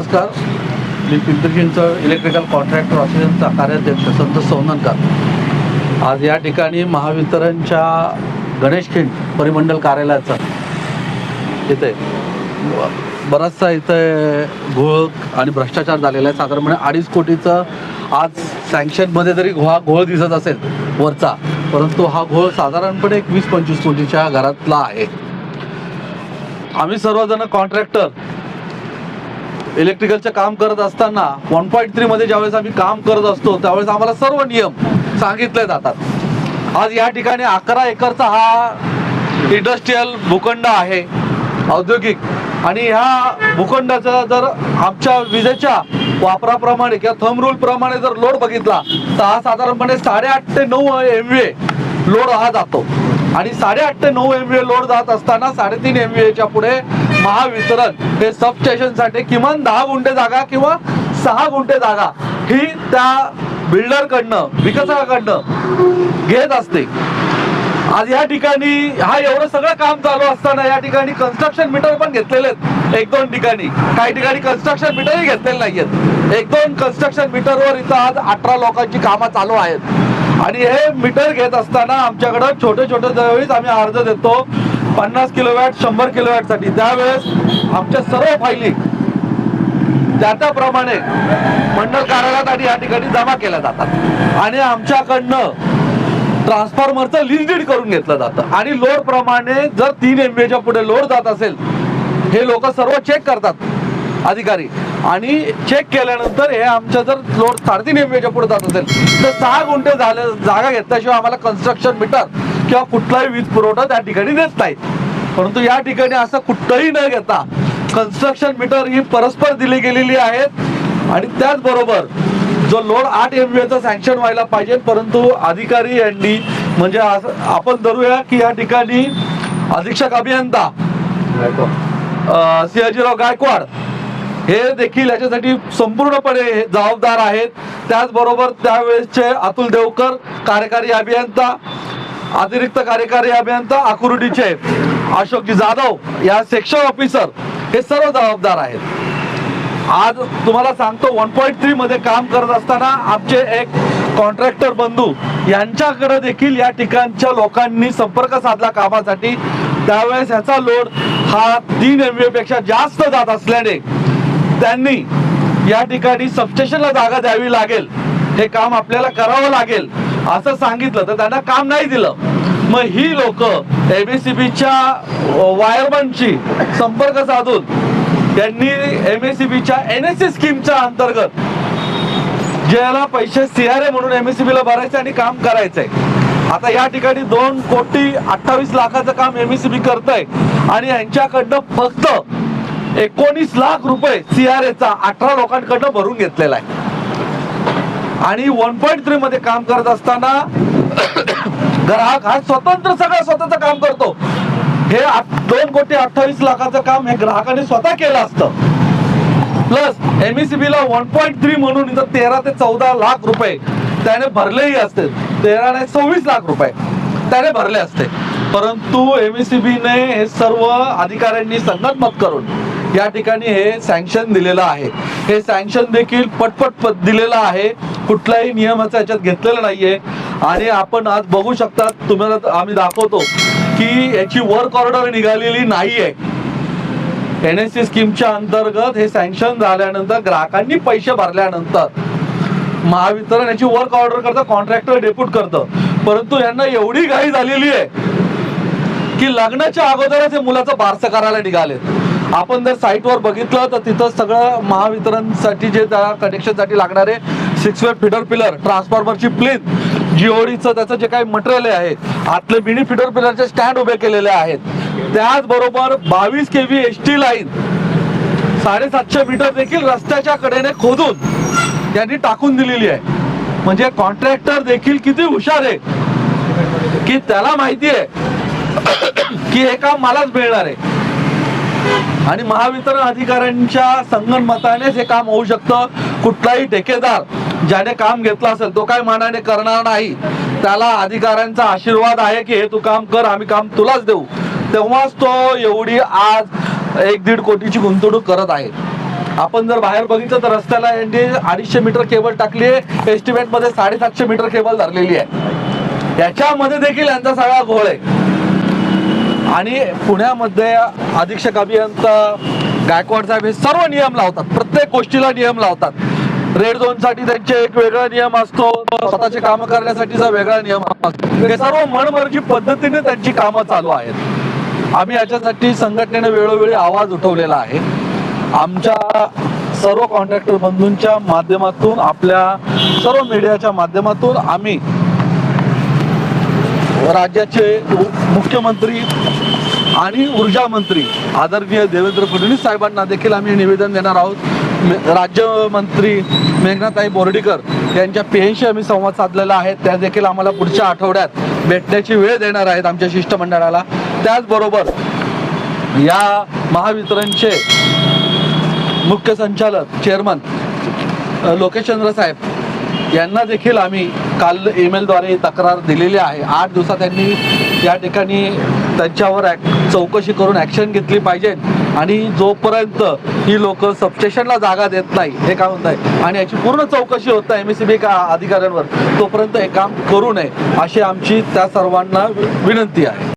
नमस्कार. मी Pimpri Chinchwad electrical contractor असोसिएशनचा कार्याध्यक्ष संतोष सौंदनकर आज या ठिकाणी महावितरणच्या गणेशखिंड परिमंडल कार्यालयाचा इथे बराचसा इथे घोळ आणि भ्रष्टाचार झालेला आहे. साधारणपणे 2.5 कोटीचं आज सँक्शनमध्ये जरी घोळ दिसत असेल वरचा, परंतु हा घोळ साधारणपणे 20-25 कोटीच्या घरातला आहे. आम्ही सर्वजण कॉन्ट्रॅक्टर इलेक्ट्रिकलचं काम करत असताना 1.3 मध्ये ज्यावेळेस आम्ही काम करत असतो त्यावेळेस आम्हाला सर्व नियम सांगितले जातात. आज या ठिकाणी 11 एकरचा हा इंडस्ट्रीयल भूखंड आहे, औद्योगिक, आणि ह्या भूखंडाचा जर आमच्या विजेच्या वापराप्रमाणे किंवा थंब रूल प्रमाणे जर लोड बघितला तर हा साधारणपणे 8.5 ते 9 MVA लोड हा जातो. आणि 8.5 ते 9 MVA लोड जात असताना 3.5 MVAच्या पुढे महावितरण हे सबस्टेशनसाठी किमान 10 गुंठे जागा किंवा 6 गुंठे जागा ही त्या बिल्डरकडनं, विकसकाकडनं घेत असते. आज या ठिकाणी हा एवढं सगळं काम चालू असताना या ठिकाणी कन्स्ट्रक्शन मीटर पण घेतलेले आहेत 1-2 ठिकाणी. काही ठिकाणी कन्स्ट्रक्शन मीटरही घेतलेले नाहीयेत. 1-2 कन्स्ट्रक्शन मीटरवर इथं आज 18 लोकांची कामं चालू आहेत. आणि हे मीटर घेत असताना आमच्याकडं छोटे ज्यावेळेस आम्ही अर्ज देतो 50 किलोवॅट 100 किलोवॅट साठी, त्यावेळेस आमच्या सर्व फायली त्याप्रमाणे मंडळ कार्यालयात आणि या ठिकाणी जमा केल्या जातात आणि आमच्याकडनं ट्रान्सफॉर्मरचं लीज डीड करून घेतलं जातं. आणि लोड प्रमाणे जर 3 MVAच्या पुढे लोड जात असेल हे लोक सर्व चेक करतात अधिकारी, आणि चेक केल्यानंतर हे आमचं जर लोड 3.5 MVAच्या पुढे जात असेल तर 6 गुंठे जागा घेतल्याशिवाय आम्हाला कन्स्ट्रक्शन मीटर किंवा कुठलाही वीज पुरवठा त्या ठिकाणी देत नाहीत. परंतु या ठिकाणी असं कुठलंही न घेता कन्स्ट्रक्शन मीटर ही परस्पर दिली गेलेली आहेत. आणि त्याचबरोबर जो लोड 8 MVAचा सँक्शन व्हायला पाहिजे, परंतु अधिकारी यांनी म्हणजे आपण धरूया की या ठिकाणी अधीक्षक अभियंता सिंहाजीराव गायकवाड हे देखील याच्यासाठी संपूर्णपणे जबाबदार आहेत. त्याचबरोबर त्यावेळेसचे अतुल देवकर कार्यकारी अभियंता, अतिरिक्त कार्यकारी अभियंता आकुर्डीचे अशोकजी जाधव या सेक्शन ऑफिसर हे सर्व जबाबदार आहेत. आज तुम्हाला सांगतो 1.3 मध्ये काम करत असताना आमचे एक कॉन्ट्रॅक्टर बंधू यांच्याकडे देखील या ठिकाणच्या लोकांनी संपर्क साधला कामासाठी. त्यावेळेस ह्याचा लोड हा 3 MVA पेक्षा जास्त जात असल्याने त्यांनी या ठिकाणी सबस्टेशनला जागा द्यावी लागेल, हे काम आपल्याला करावं लागेल असं सांगितलं तर त्यांना काम नाही दिलं. मग ही लोक MSEBच्या वायरमनशी संपर्क साधून त्यांनी MSEBच्या NSC स्कीमच्या अंतर्गत ज्याला पैसे CRA म्हणून MSEBला भरायचे आणि काम करायचंय. आता या ठिकाणी 2.28 लाखाचं काम MSEB करतंय आणि यांच्याकडनं फक्त 19 लाख रुपये CRAचा 18 लोकांकडनं भरून घेतलेला आहे. आणि 1.3 मध्ये काम करत असताना ग्राहक हा सगळं स्वतःचं काम करतो. हे 2.28 लाखाचं काम हे ग्राहकाने स्वतः केलं असतं. प्लस MSEBला 1.3 म्हणून इथं 13 ते 14 लाख रुपये त्याने भरलेही असते. 13 ने 26 लाख रुपये त्याने भरले असते. परंतु MSEBने हे सर्व अधिकाऱ्यांनी संगनमत करून या ठिकाणी हे सँक्शन दिलेलं आहे. हे सँक्शन देखील पटपट दिलेलं आहे, कुठल्याही नियमाचा याच्यात घेतलेला नाहीये. आणि आपण आज बघू शकता, तुम्हाला आम्ही दाखवतो की याची वर्क ऑर्डर निघालेली नाहीये. NSC स्कीमच्या अंतर्गत हे सँक्शन झाल्यानंतर ग्राहकांनी पैसे भरल्यानंतर महावितरण याची वर्क ऑर्डर करतं, कॉन्ट्रॅक्टर डेप्यूट करतं. परंतु यांना एवढी घाई झालेली आहे की लग्नाच्या अगोदरच हे मुलाचं बारसं करायला निघाले. आपण जर साईटवर बघितलं तर तिथं सगळं महावितरणसाठी जे त्या कनेक्शनसाठी लागणारे 6-वे फीडर पिलर, ट्रान्सफॉर्मरची प्लीन, GODचं त्याचं जे काही मटेरियल आहे, आतले मिनी फीडर पिलरचे स्टँड उभे केलेले आहेत. त्याचबरोबर 22 kV ST लाईन 750 मीटर देखील रस्त्याच्या कडेने खोदून त्यांनी टाकून दिलेली आहे. म्हणजे कॉन्ट्रॅक्टर देखील किती हुशार आहे की त्याला माहिती आहे की हे काम मलाच मिळणार आहे. आणि महावितरण अधिकाऱ्यांच्या संगनमतानेच हे काम होऊ शकतं. कुठलाही ठेकेदार ज्याने काम घेतलं असेल तो काय मनाने करणार नाही. त्याला अधिकाऱ्यांचा आशीर्वाद आहे की हे तू काम कर, आम्ही काम तुलाच देऊ. तेव्हाच तो एवढी आज 1-1.5 कोटीची गुंतवणूक करत आहे. आपण जर बाहेर बघितलं तर रस्त्याला यांनी 250 मीटर केबल टाकली आहे, एस्टिमेट मध्ये 750 मीटर केबल धरलेली आहे. याच्यामध्ये देखील यांचा सगळा घोळ आहे. आणि पुण्यामध्ये अधीक्षक अभियंता गायकवाड साहेब हे सर्व नियम लावतात, प्रत्येक गोष्टीला नियम लावतात. रेड झोन साठी त्यांचे एक वेगळा नियम असतो, स्वतःचे काम करण्यासाठीचा वेगळा नियम असतो. हे सर्व मनमर्जी पद्धतीने त्यांची कामं चालू आहेत. आम्ही याच्यासाठी संघटनेने वेळोवेळी आवाज उठवलेला आहे. आमच्या सर्व कॉन्ट्रॅक्टर बंधूंच्या माध्यमातून, आपल्या सर्व मीडियाच्या माध्यमातून आम्ही राज्याचे मुख्यमंत्री आणि ऊर्जा मंत्री आदरणीय देवेंद्र फडणवीस साहेबांना देखील आम्ही निवेदन देणार आहोत. राज्यमंत्री मेघनाताई बोर्डीकर यांच्या पेनशी आम्ही संवाद साधलेला आहे, त्या देखील आम्हाला पुढच्या आठवड्यात भेटण्याची वेळ देणार आहेत आमच्या शिष्टमंडळाला. त्याचबरोबर या महावितरणचे मुख्य संचालक चेअरमन लोकेशचंद्र साहेब यांना देखील आम्ही काल ईमेलद्वारे तक्रार दिलेली आहे. 8 दिवसात त्यांनी या ठिकाणी त्यांच्यावर चौकशी करून ॲक्शन घेतली पाहिजे. आणि जोपर्यंत ही लोक सबस्टेशनला जागा देत नाही, हे काय म्हणत आहे, आणि याची पूर्ण चौकशी होत आहे MSEB का अधिकाऱ्यांवर, तोपर्यंत हे काम करू नये अशी आमची त्या सर्वांना विनंती आहे.